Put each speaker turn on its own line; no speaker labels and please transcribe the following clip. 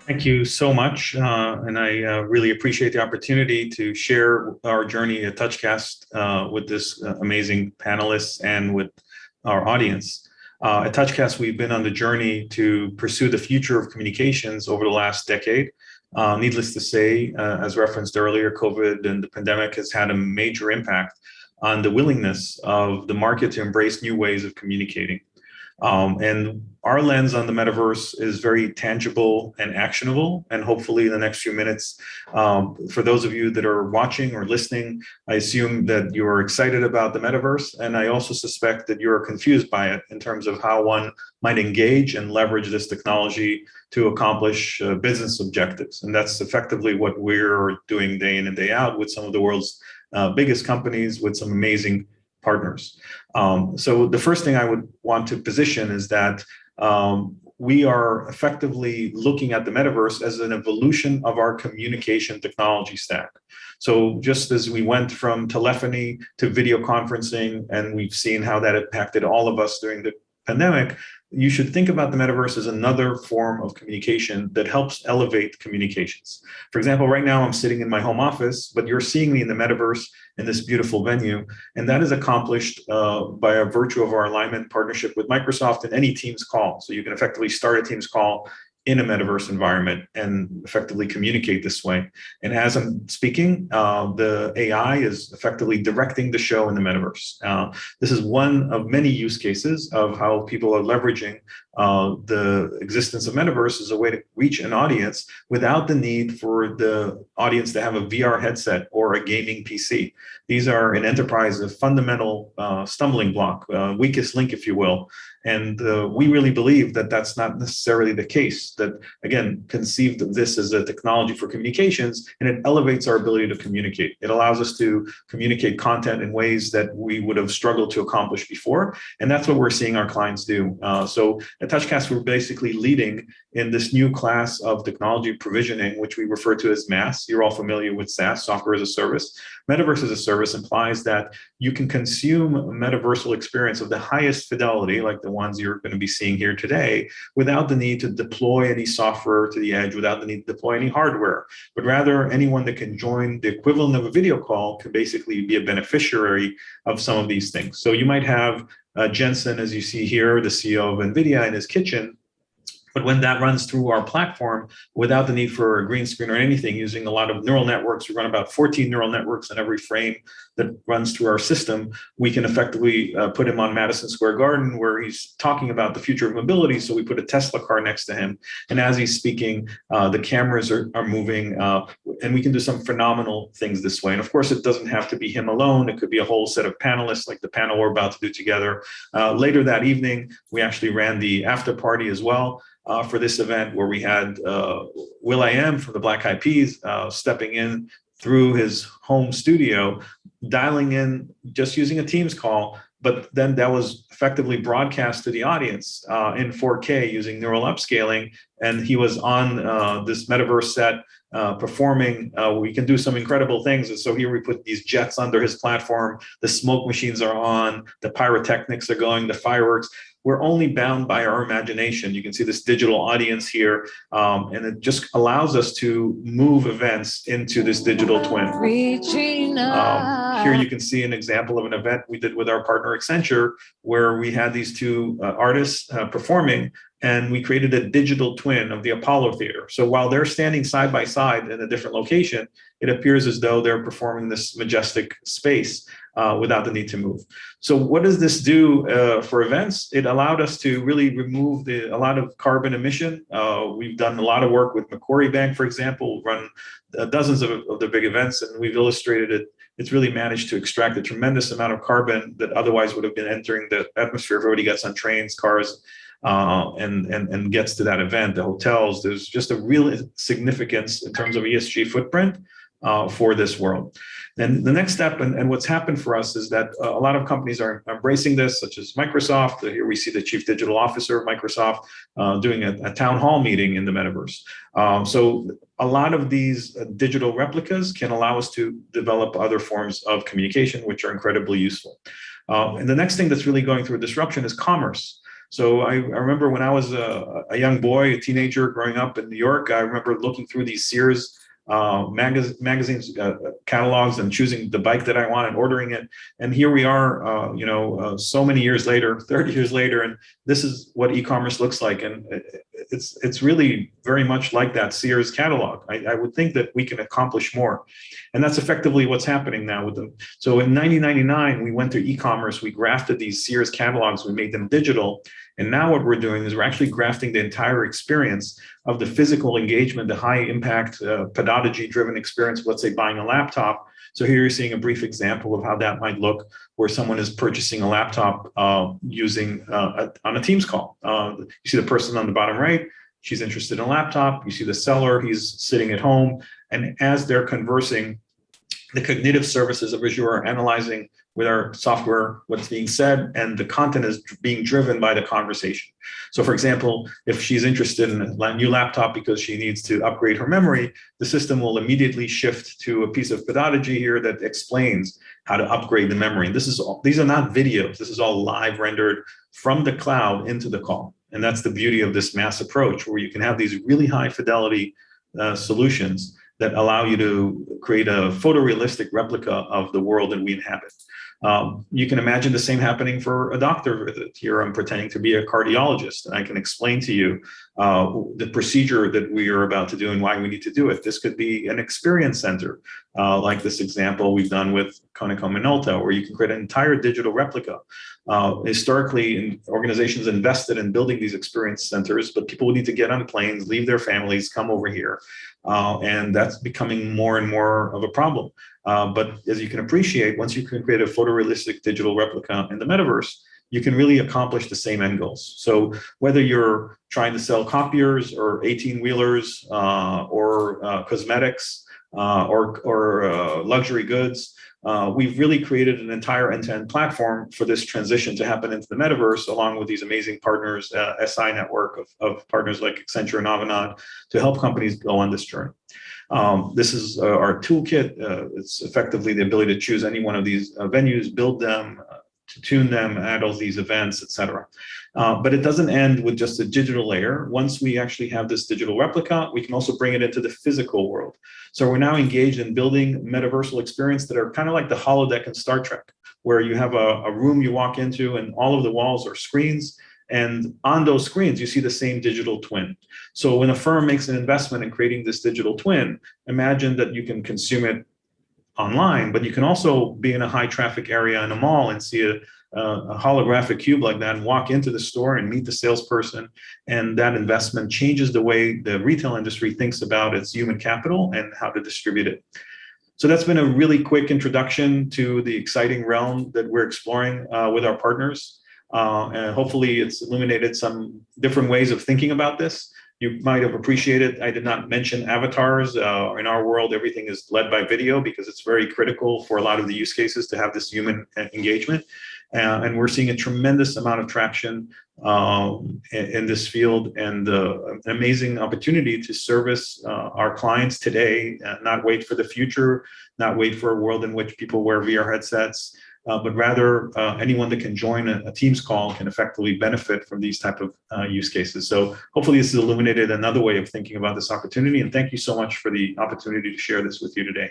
Thank you so much, and I really appreciate the opportunity to share our journey at TouchCast with this amazing panelists and with our audience. At TouchCast, we've been on the journey to pursue the future of communications over the last decade. Needless to say, as referenced earlier, COVID and the pandemic has had a major impact on the willingness of the market to embrace new ways of communicating. And our lens on the metaverse is very tangible and actionable. And hopefully in the next few minutes, for those of you that are watching or listening, I assume that you're excited about the metaverse. And I also suspect that you're confused by it in terms of how one might engage and leverage this technology to accomplish business objectives. And that's effectively what we're doing day in and day out with some of the world's biggest companies, with some amazing partners. So the first thing I would want to position is that we are effectively looking at the metaverse as an evolution of our communication technology stack. So just as we went from telephony to video conferencing, and we've seen how that impacted all of us during the pandemic, you should think about the metaverse as another form of communication that helps elevate communications. For example, right now I'm sitting in my home office, but you're seeing me in the metaverse in this beautiful venue. And that is accomplished by a virtue of our alignment partnership with Microsoft in any Teams call. So you can effectively start a Teams call in a metaverse environment and effectively communicate this way. And as I'm speaking, the AI is effectively directing the show in the metaverse. This is one of many use cases of how people are leveraging the existence of metaverse as a way to reach an audience without the need for the audience to have a VR headset or a gaming PC. These are in enterprise a fundamental stumbling block, weakest link, if you will. And we really believe that that's not necessarily the case, that, again, conceived of this as a technology for communications, and it elevates our ability to communicate. It allows us to communicate content in ways that we would have struggled to accomplish before. And that's what we're seeing our clients do. So at TouchCast, we're basically leading in this new class of technology provisioning, which we refer to as MaaS. You're all familiar with SaaS, software as a service. Metaverse as a service implies that you can consume a metaversal experience of the highest fidelity, like the ones you're going to be seeing here today, without the need to deploy any software to the edge, without the need to deploy any hardware. But rather, anyone that can join the equivalent of a video call can basically be a beneficiary of some of these things. So you might have Jensen, as you see here, the CEO of NVIDIA, in his kitchen. But when that runs through our platform without the need for a green screen or anything, using a lot of neural networks, we run about 14 neural networks in every frame that runs through our system, we can effectively put him on Madison Square Garden where he's talking about the future of mobility. So we put a Tesla car next to him. And as he's speaking, the cameras are moving, and we can do some phenomenal things this way. And of course, it doesn't have to be him alone. It could be a whole set of panelists like the panel we're about to do together. Later that evening, we actually ran the after party as well. For this event, where we had will.i.am from the Black Eyed Peas stepping in through his home studio, dialing in just using a Teams call, but then that was effectively broadcast to the audience in 4K using neural upscaling, and he was on this metaverse set performing. We can do some incredible things. And so here we put these jets under his platform, the smoke machines are on, the pyrotechnics are going, the fireworks. We're only bound by our imagination. You can see this digital audience here, and it just allows us to move events into this digital twin. Here you can see an example of an event we did with our partner Accenture, where we had these two artists performing, and we created a digital twin of the Apollo Theater. So while they're standing side by side in a different location, it appears as though they're performing this majestic space without the need to move. So what does this do for events? It allowed us to really remove a lot of carbon emission. We've done a lot of work with Macquarie Bank, for example, run dozens of the big events, and we've illustrated it. It's really managed to extract a tremendous amount of carbon that otherwise would have been entering the atmosphere if everybody gets on trains, cars, and gets to that event, the hotels. There's just a real significance in terms of ESG footprint for this world. And the next step, and what's happened for us, is that a lot of companies are embracing this, such as Microsoft. Here we see the chief digital officer of Microsoft doing a town hall meeting in the metaverse. So a lot of these digital replicas can allow us to develop other forms of communication, which are incredibly useful. And the next thing that's really going through a disruption is commerce. So I remember when I was a young boy, a teenager growing up in New York, I remember looking through these Sears magazines, catalogs, and choosing the bike that I want and ordering it. And here we are, so many years later, 30 years later, and this is what e-commerce looks like. And it's really very much like that Sears catalog. I would think that we can accomplish more. And that's effectively what's happening now with them. So in 1999, we went to e-commerce, we grafted these Sears catalogs, we made them digital. And now what we're doing is we're actually grafting the entire experience of the physical engagement, the high impact, pedagogy driven experience, let's say buying a laptop. So here you're seeing a brief example of how that might look, where someone is purchasing a laptop using on a Teams call. You see the person on the bottom right, she's interested in a laptop. You see the seller, he's sitting at home. And as they're conversing, the cognitive services of Azure are analyzing with our software what's being said, and the content is being driven by the conversation. So for example, if she's interested in a new laptop because she needs to upgrade her memory, the system will immediately shift to a piece of pedagogy here that explains how to upgrade the memory. And these are not videos. This is all live rendered from the cloud into the call. And that's the beauty of this mass approach, where you can have these really high fidelity solutions that allow you to create a photorealistic replica of the world that we inhabit. You can imagine the same happening for a doctor visit. Here I'm pretending to be a cardiologist, and I can explain to you the procedure that we are about to do and why we need to do it. This could be an experience center, like this example we've done with Konica Minolta, where you can create an entire digital replica. Historically, organizations invested in building these experience centers, but people need to get on planes, leave their families, come over here. And that's becoming more and more of a problem. But as you can appreciate, once you can create a photorealistic digital replica in the metaverse, you can really accomplish the same end goals. So whether you're trying to sell copiers or 18-wheelers or cosmetics or luxury goods, we've really created an entire end-to-end platform for this transition to happen into the metaverse, along with these amazing partners, SI network of partners like Accenture and Avanade, to help companies go on this journey. This is our toolkit. It's effectively the ability to choose any one of these venues, build them, to tune them, add all these events, et cetera. But it doesn't end with just a digital layer. Once we actually have this digital replica, we can also bring it into the physical world. So we're now engaged in building metaversal experience that are kind of like the holodeck in Star Trek, where you have a room you walk into and all of the walls are screens. And on those screens, you see the same digital twin. So when a firm makes an investment in creating this digital twin, imagine that you can consume it online, but you can also be in a high traffic area in a mall and see a holographic cube like that and walk into the store and meet the salesperson. And that investment changes the way the retail industry thinks about its human capital and how to distribute it. So that's been a really quick introduction to the exciting realm that we're exploring with our partners. And hopefully it's illuminated some different ways of thinking about this. You might have appreciated, I did not mention avatars. In our world, everything is led by video because it's very critical for a lot of the use cases to have this human engagement. And we're seeing a tremendous amount of traction in this field, and an amazing opportunity to service our clients today, not wait for the future, not wait for a world in which people wear VR headsets, but rather anyone that can join a Teams call can effectively benefit from these type of use cases. So hopefully this has illuminated another way of thinking about this opportunity. And thank you so much for the opportunity to share this with you today.